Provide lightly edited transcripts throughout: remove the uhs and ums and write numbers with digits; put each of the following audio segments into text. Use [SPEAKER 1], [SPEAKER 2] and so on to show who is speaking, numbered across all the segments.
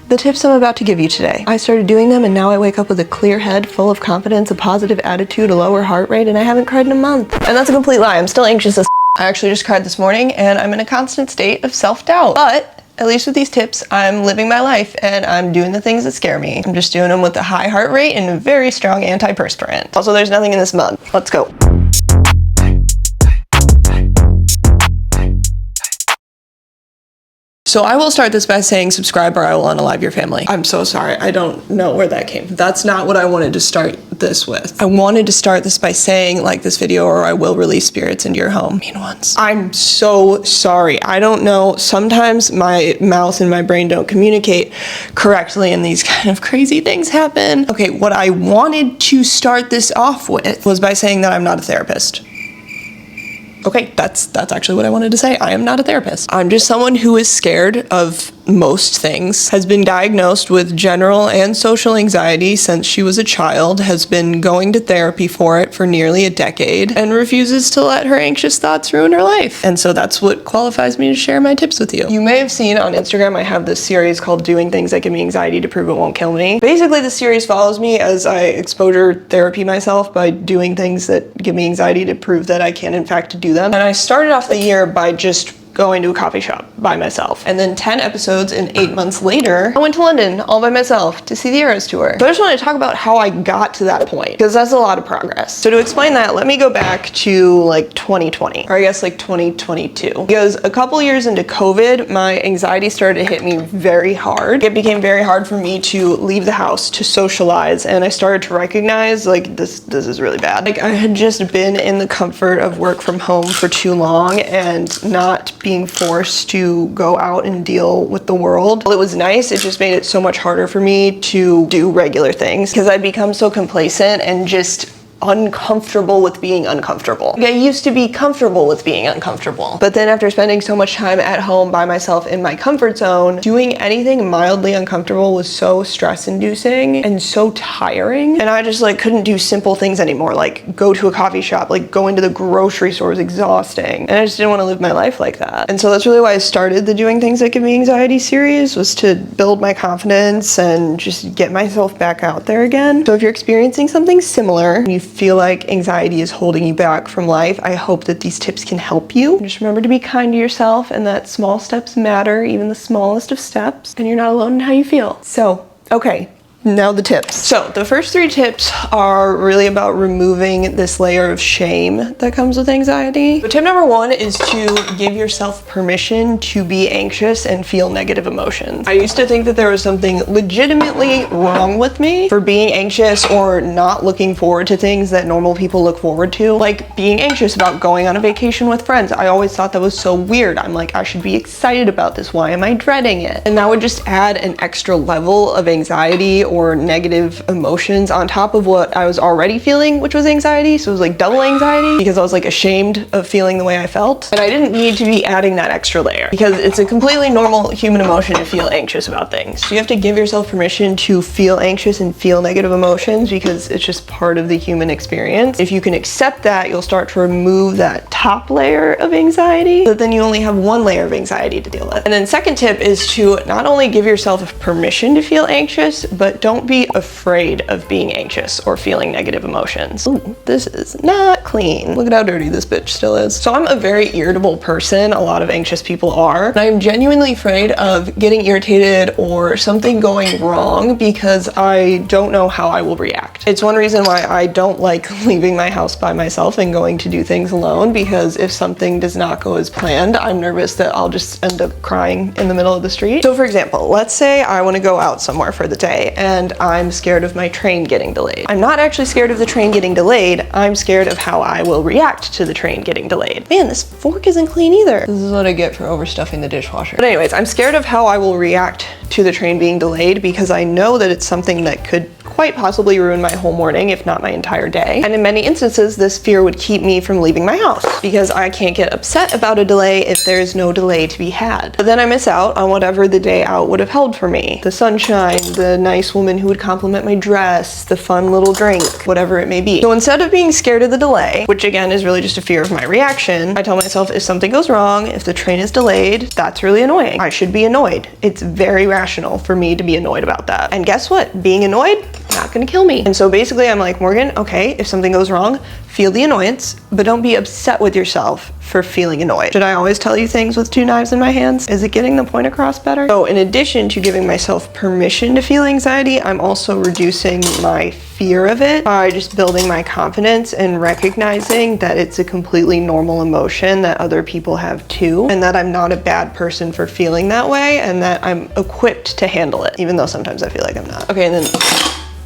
[SPEAKER 1] The tips I'm about to give you today. I started doing them and now I wake up with a clear head, full of confidence, a positive attitude, a lower heart rate, and I haven't cried in a month. And that's a complete lie. I'm still anxious as I actually just cried this morning and I'm in a constant state of self-doubt. But at least with these tips, I'm living my life and I'm doing the things that scare me. I'm just doing them with a high heart rate and a very strong antiperspirant. Also, there's nothing in this mug. Let's go. So I will start this by saying subscribe or I will unalive your family. I'm so sorry. I don't know where that came from. That's not what I wanted to start this with. I wanted to start this by saying like this video or I will release spirits into your home. Mean ones. I'm so sorry. I don't know. Sometimes my mouth and my brain don't communicate correctly and these kind of crazy things happen. Okay, what I wanted to start this off with was by saying that I'm not a therapist. Okay, that's actually what I wanted to say. I am not a therapist. I'm just someone who is scared of most things, has been diagnosed with general and social anxiety since she was a child, has been going to therapy for it for nearly a decade, and refuses to let her anxious thoughts ruin her life. And so that's what qualifies me to share my tips with you. You may have seen on Instagram, I have this series called Doing Things That Give Me Anxiety to Prove It Won't Kill Me. Basically, the series follows me as I exposure therapy myself by doing things that give me anxiety to prove that I can in fact do them. And I started off the year by just going to a coffee shop by myself. And then 10 episodes and 8 months later, I went to London all by myself to see the Eras tour. So I just want to talk about how I got to that point, because that's a lot of progress. So to explain that, let me go back to like 2020, or I guess like 2022. Because a couple years into COVID, my anxiety started to hit me very hard. It became very hard for me to leave the house, to socialize, and I started to recognize like this is really bad. Like I had just been in the comfort of work from home for too long and not being forced to go out and deal with the world. Well, it was nice, it just made it so much harder for me to do regular things because I'd become so complacent and just uncomfortable with being uncomfortable. Like, I used to be comfortable with being uncomfortable. But then after spending so much time at home by myself in my comfort zone, doing anything mildly uncomfortable was so stress-inducing and so tiring. And I just like couldn't do simple things anymore, like go to a coffee shop, like go into the grocery store was exhausting. And I just didn't want to live my life like that. And so that's really why I started the Doing Things That Give Me Anxiety series, was to build my confidence and just get myself back out there again. So if you're experiencing something similar, and you feel like anxiety is holding you back from life, I hope that these tips can help you. Just remember to be kind to yourself and that small steps matter, even the smallest of steps, and you're not alone in how you feel. So, okay. Now the tips. So the first 3 tips are really about removing this layer of shame that comes with anxiety. So tip number 1 is to give yourself permission to be anxious and feel negative emotions. I used to think that there was something legitimately wrong with me for being anxious or not looking forward to things that normal people look forward to, like being anxious about going on a vacation with friends. I always thought that was so weird. I'm like, I should be excited about this. Why am I dreading it? And that would just add an extra level of anxiety or negative emotions on top of what I was already feeling, which was anxiety. So it was like double anxiety because I was like ashamed of feeling the way I felt. And I didn't need to be adding that extra layer because it's a completely normal human emotion to feel anxious about things. So you have to give yourself permission to feel anxious and feel negative emotions because it's just part of the human experience. If you can accept that, you'll start to remove that top layer of anxiety, but then you only have one layer of anxiety to deal with. And then second tip is to not only give yourself permission to feel anxious, but don't be afraid of being anxious or feeling negative emotions. Ooh, this is not clean. Look at how dirty this bitch still is. So I'm a very irritable person. A lot of anxious people are. And I'm genuinely afraid of getting irritated or something going wrong because I don't know how I will react. It's one reason why I don't like leaving my house by myself and going to do things alone, because if something does not go as planned, I'm nervous that I'll just end up crying in the middle of the street. So for example, let's say I want to go out somewhere for the day and I'm scared of my train getting delayed. I'm not actually scared of the train getting delayed. I'm scared of how I will react to the train getting delayed. Man, this fork isn't clean either. This is what I get for overstuffing the dishwasher. But anyways, I'm scared of how I will react to the train being delayed because I know that it's something that could quite possibly ruin my whole morning, if not my entire day. And in many instances, this fear would keep me from leaving my house because I can't get upset about a delay if there's no delay to be had. But then I miss out on whatever the day out would have held for me. The sunshine, the nice woman who would compliment my dress, the fun little drink, whatever it may be. So instead of being scared of the delay, which again is really just a fear of my reaction, I tell myself if something goes wrong, if the train is delayed, that's really annoying. I should be annoyed. It's very rational for me to be annoyed about that. And guess what? Being annoyed, not gonna kill me. And so basically I'm like, Morgan, okay, if something goes wrong, feel the annoyance, but don't be upset with yourself for feeling annoyed. Should I always tell you things with two knives in my hands? Is it getting the point across better? So in addition to giving myself permission to feel anxiety, I'm also reducing my fear of it by just building my confidence and recognizing that it's a completely normal emotion that other people have too, and that I'm not a bad person for feeling that way, and that I'm equipped to handle it, even though sometimes I feel like I'm not. Okay, and then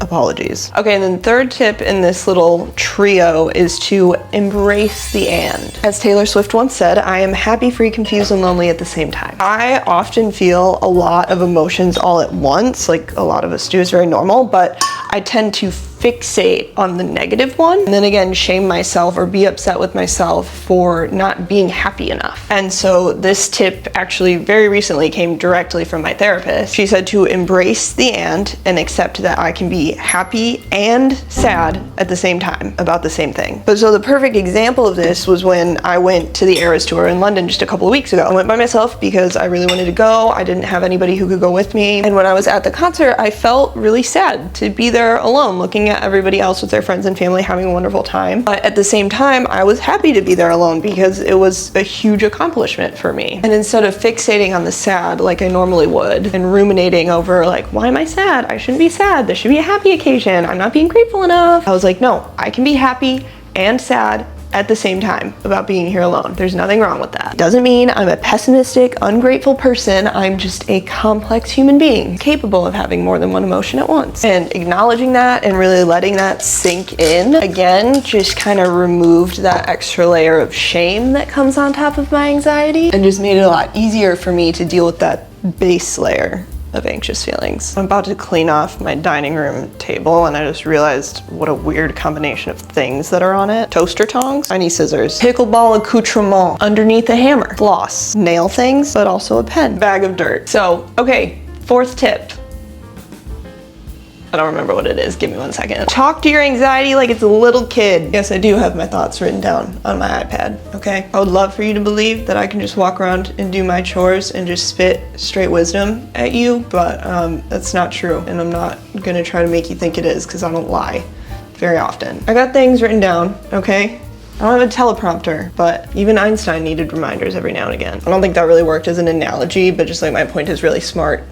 [SPEAKER 1] apologies. Okay, and then third tip in this little trio is to embrace the and. As Taylor Swift once said, I am happy, free, confused, and lonely at the same time. I often feel a lot of emotions all at once, like a lot of us do, it's very normal, but I tend to fixate on the negative one and then again shame myself or be upset with myself for not being happy enough. And so this tip actually very recently came directly from my therapist. She said to embrace the and accept that I can be happy and sad at the same time about the same thing. But so the perfect example of this was when I went to the Eras tour in London just a couple of weeks ago. I went by myself because I really wanted to go. I didn't have anybody who could go with me. And when I was at the concert, I felt really sad to be there alone, looking at everybody else with their friends and family having a wonderful time. But at the same time, I was happy to be there alone because it was a huge accomplishment for me. And instead of fixating on the sad like I normally would and ruminating over like, why am I sad? I shouldn't be sad. This should be a happy occasion. I'm not being grateful enough. I was like, no, I can be happy and sad at the same time about being here alone. There's nothing wrong with that. Doesn't mean I'm a pessimistic, ungrateful person. I'm just a complex human being capable of having more than one emotion at once. And acknowledging that and really letting that sink in, again, just kind of removed that extra layer of shame that comes on top of my anxiety and just made it a lot easier for me to deal with that base layer of anxious feelings. I'm about to clean off my dining room table and I just realized what a weird combination of things that are on it. Toaster tongs, tiny scissors, pickleball accoutrement underneath the hammer, floss, nail things, but also a pen, bag of dirt. So, okay, fourth tip. I don't remember what it is. Give me 1 second. Talk to your anxiety like it's a little kid. Yes, I do have my thoughts written down on my iPad, okay? I would love for you to believe that I can just walk around and do my chores and just spit straight wisdom at you, but that's not true. And I'm not gonna try to make you think it is because I don't lie very often. I got things written down, okay? I don't have a teleprompter, but even Einstein needed reminders every now and again. I don't think that really worked as an analogy, but just like my point is really smart.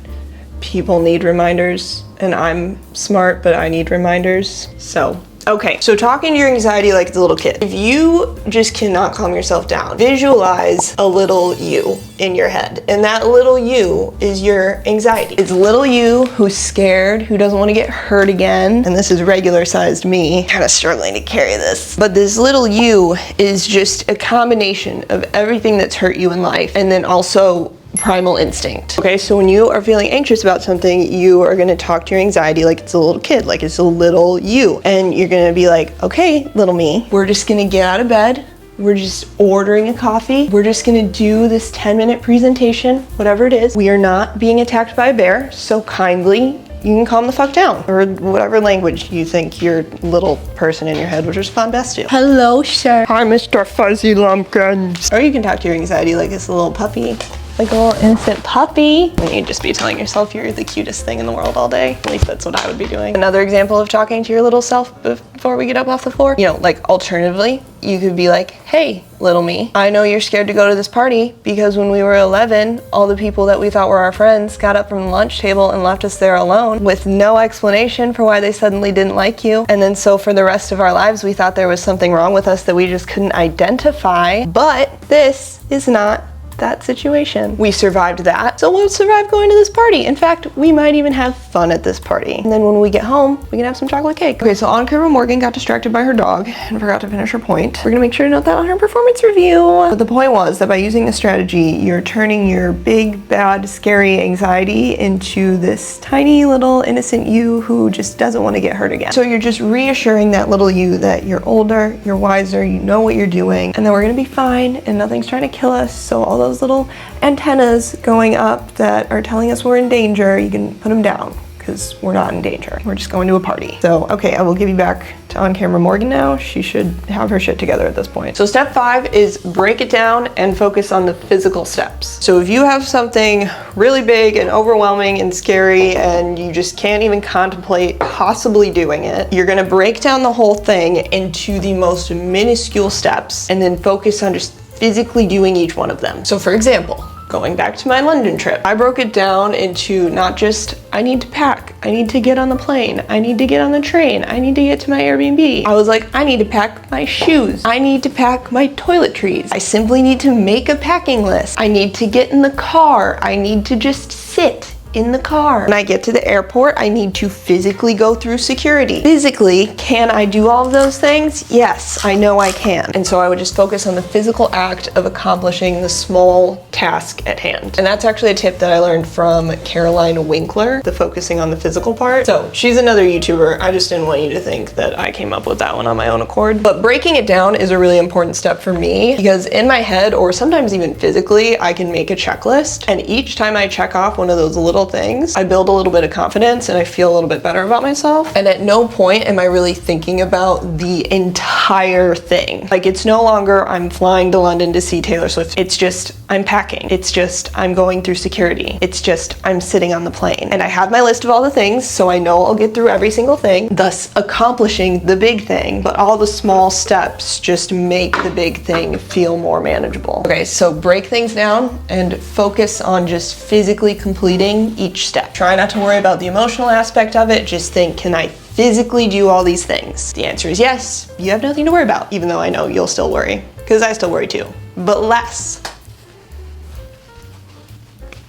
[SPEAKER 1] People need reminders, and I'm smart, but I need reminders. So, okay, so talking to your anxiety like it's a little kid. If you just cannot calm yourself down, visualize a little you in your head, and that little you is your anxiety. It's little you who's scared, who doesn't want to get hurt again, and this is regular sized me, kind of struggling to carry this. But this little you is just a combination of everything that's hurt you in life, and then also primal instinct. Okay, so when you are feeling anxious about something, you are going to talk to your anxiety like it's a little kid, like it's a little you. And you're going to be like, okay, little me, we're just going to get out of bed. We're just ordering a coffee. We're just going to do this 10-minute presentation, whatever it is. We are not being attacked by a bear, so kindly, you can calm the fuck down, or whatever language you think your little person in your head would respond best to. Hello, sir. Hi, Mr. Fuzzy Lumpkins. Or you can talk to your anxiety like it's a little puppy. Like a little innocent puppy. And you'd just be telling yourself you're the cutest thing in the world all day. At least that's what I would be doing. Another example of talking to your little self before we get up off the floor. You know, like alternatively, you could be like, hey, little me, I know you're scared to go to this party because when we were 11, all the people that we thought were our friends got up from the lunch table and left us there alone with no explanation for why they suddenly didn't like you. And then so for the rest of our lives, we thought there was something wrong with us that we just couldn't identify. But this is not that situation. We survived that, so we'll survive going to this party. In fact, we might even have fun at this party. And then when we get home, we can have some chocolate cake. Okay, so on camera, Morgan got distracted by her dog and forgot to finish her point. We're gonna make sure to note that on her performance review. But the point was that by using this strategy, you're turning your big, bad, scary anxiety into this tiny little innocent you who just doesn't want to get hurt again. So you're just reassuring that little you that you're older, you're wiser, you know what you're doing, and that we're gonna be fine and nothing's trying to kill us. So all those little antennas going up that are telling us we're in danger, you can put them down, because we're not in danger. We're just going to a party. So, okay, I will give you back to on-camera Morgan now. She should have her shit together at this point. So step 5 is break it down and focus on the physical steps. So if you have something really big and overwhelming and scary and you just can't even contemplate possibly doing it, you're gonna break down the whole thing into the most minuscule steps and then focus on just physically doing each one of them. So for example, going back to my London trip, I broke it down into not just, I need to pack, I need to get on the plane, I need to get on the train, I need to get to my Airbnb. I was like, I need to pack my shoes, I need to pack my toiletries, I simply need to make a packing list, I need to get in the car, I need to just sit in the car. When I get to the airport, I need to physically go through security. Physically, can I do all of those things? Yes, I know I can. And so I would just focus on the physical act of accomplishing the small task at hand. And that's actually a tip that I learned from Caroline Winkler, the focusing on the physical part. So she's another YouTuber. I just didn't want you to think that I came up with that one on my own accord. But breaking it down is a really important step for me because in my head, or sometimes even physically, I can make a checklist. And each time I check off one of those little things, I build a little bit of confidence and I feel a little bit better about myself. And at no point am I really thinking about the entire thing. Like, it's no longer I'm flying to London to see Taylor Swift. It's just I'm packing. It's just I'm going through security. It's just I'm sitting on the plane. And I have my list of all the things, so I know I'll get through every single thing, thus accomplishing the big thing. But all the small steps just make the big thing feel more manageable. Okay, so break things down and focus on just physically completing each step. Try not to worry about the emotional aspect of it. Just think, can I physically do all these things? The answer is yes. You have nothing to worry about, even though I know you'll still worry, because I still worry too, but less.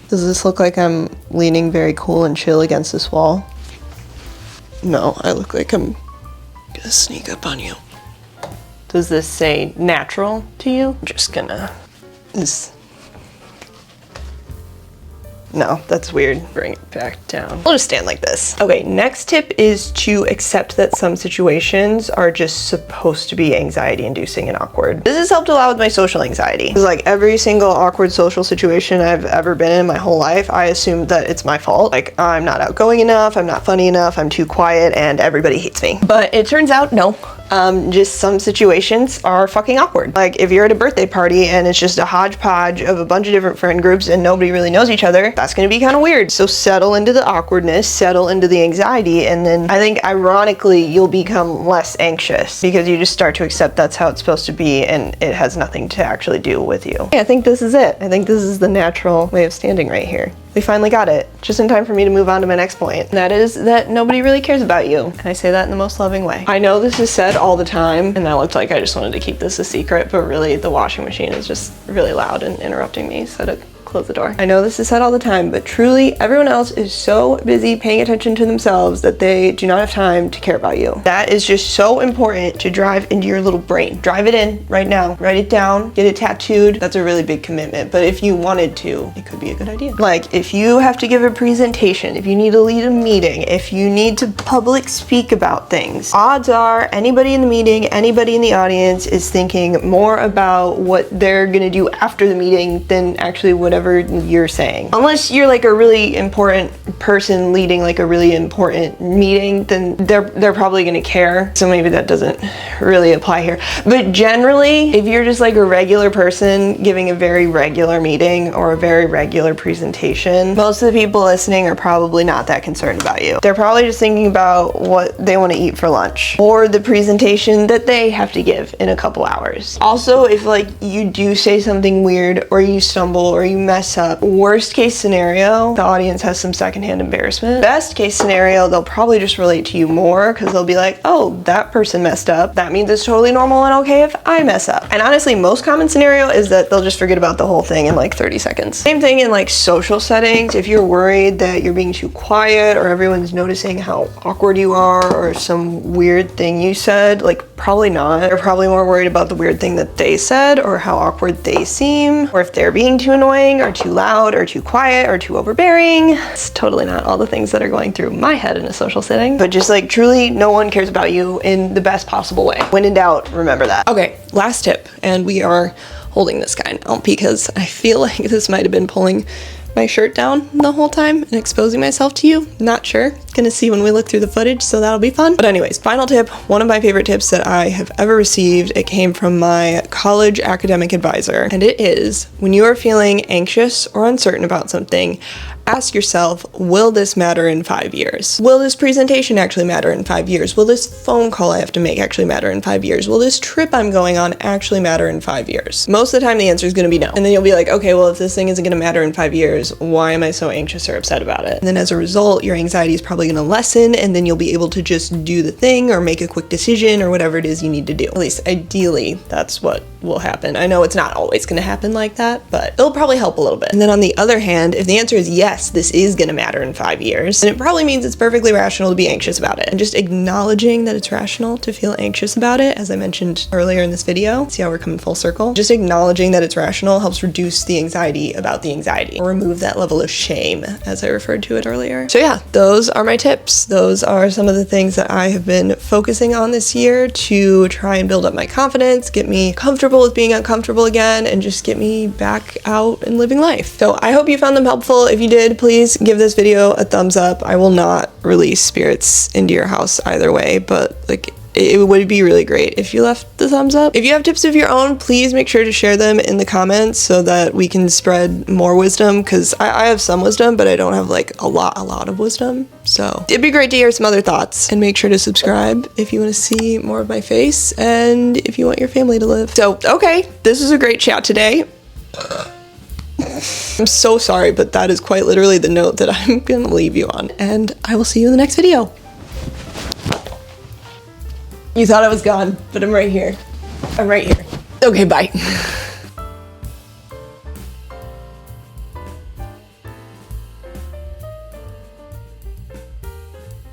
[SPEAKER 1] Does this look like I'm leaning very cool and chill against this wall? No, I look like I'm gonna sneak up on you. Does this say natural to you? I'm just gonna, no, that's weird. Bring it back down. We'll just stand like this. Okay, next tip is to accept that some situations are just supposed to be anxiety inducing and awkward. This has helped a lot with my social anxiety. It's like every single awkward social situation I've ever been in my whole life, I assumed that it's my fault. Like, I'm not outgoing enough, I'm not funny enough, I'm too quiet, and everybody hates me. But it turns out, no. Just some situations are fucking awkward. Like, if you're at a birthday party and it's just a hodgepodge of a bunch of different friend groups and nobody really knows each other, that's gonna be kind of weird. So settle into the awkwardness, settle into the anxiety, and then I think ironically you'll become less anxious because you just start to accept that's how it's supposed to be and it has nothing to actually do with you. I think this is it. I think this is the natural way of standing right here. We finally got it, just in time for me to move on to my next point. And that is that nobody really cares about you. And I say that in the most loving way. I know this is said all the time, and that looks like I just wanted to keep this a secret, but really the washing machine is just really loud and interrupting me, so to close the door. I know this is said all the time, but truly everyone else is so busy paying attention to themselves that they do not have time to care about you. That is just so important to drive into your little brain. Drive it in right now. Write it down, get it tattooed. That's a really big commitment, but if you wanted to, it could be a good idea. Like, if you have to give a presentation, if you need to lead a meeting, if you need to public speak about things, odds are anybody in the meeting, anybody in the audience is thinking more about what they're gonna do after the meeting than actually whatever you're saying. Unless you're like a really important person leading like a really important meeting, then they're probably gonna care. So maybe that doesn't really apply here. But generally, if you're just like a regular person giving a very regular meeting or a very regular presentation, most of the people listening are probably not that concerned about you. They're probably just thinking about what they want to eat for lunch or the presentation that they have to give in a couple hours. Also, if like you do say something weird or you stumble or you mess up. Worst case scenario, the audience has some secondhand embarrassment. Best case scenario, they'll probably just relate to you more because they'll be like, oh, that person messed up. That means it's totally normal and okay if I mess up. And honestly, most common scenario is that they'll just forget about the whole thing in like 30 seconds. Same thing in like social settings. If you're worried that you're being too quiet or everyone's noticing how awkward you are or some weird thing you said, like probably not. They're probably more worried about the weird thing that they said or how awkward they seem, or if they're being too annoying or too loud or too quiet or too overbearing. It's totally not all the things that are going through my head in a social setting, but just like truly no one cares about you in the best possible way. When in doubt, remember that. Okay, last tip, and we are holding this guy now because I feel like this might have been pulling my shirt down the whole time and exposing myself to you. Not sure. Gonna see when we look through the footage, so that'll be fun. But anyways, final tip, one of my favorite tips that I have ever received. It came from my college academic advisor, and it is when you are feeling anxious or uncertain about something, ask yourself, will this matter in 5 years? Will this presentation actually matter in 5 years? Will this phone call I have to make actually matter in 5 years? Will this trip I'm going on actually matter in 5 years? Most of the time the answer is going to be no. And then you'll be like, okay, well, if this thing isn't going to matter in 5 years, why am I so anxious or upset about it? And then as a result, your anxiety is probably going to lessen, and then you'll be able to just do the thing or make a quick decision or whatever it is you need to do. At least ideally, that's what will happen. I know it's not always going to happen like that, but it'll probably help a little bit. And then on the other hand, if the answer is yes, this is going to matter in 5 years, then it probably means it's perfectly rational to be anxious about it. And just acknowledging that it's rational to feel anxious about it, as I mentioned earlier in this video, see how we're coming full circle? Just acknowledging that it's rational helps reduce the anxiety about the anxiety, or remove that level of shame, as I referred to it earlier. So yeah, those are my tips. Those are some of the things that I have been focusing on this year to try and build up my confidence, get me comfortable with being uncomfortable again, and just get me back out and living life. So I hope you found them helpful. If you did, please give this video a thumbs up. I will not release spirits into your house either way, but like it would be really great if you left the thumbs up. If you have tips of your own, please make sure to share them in the comments so that we can spread more wisdom, because I have some wisdom, but I don't have like a lot of wisdom. So it'd be great to hear some other thoughts, and make sure to subscribe if you want to see more of my face and if you want your family to live. So, okay, this was a great chat today. I'm so sorry, but that is quite literally the note that I'm gonna leave you on, and I will see you in the next video. You thought I was gone, but I'm right here. I'm right here. Okay, bye.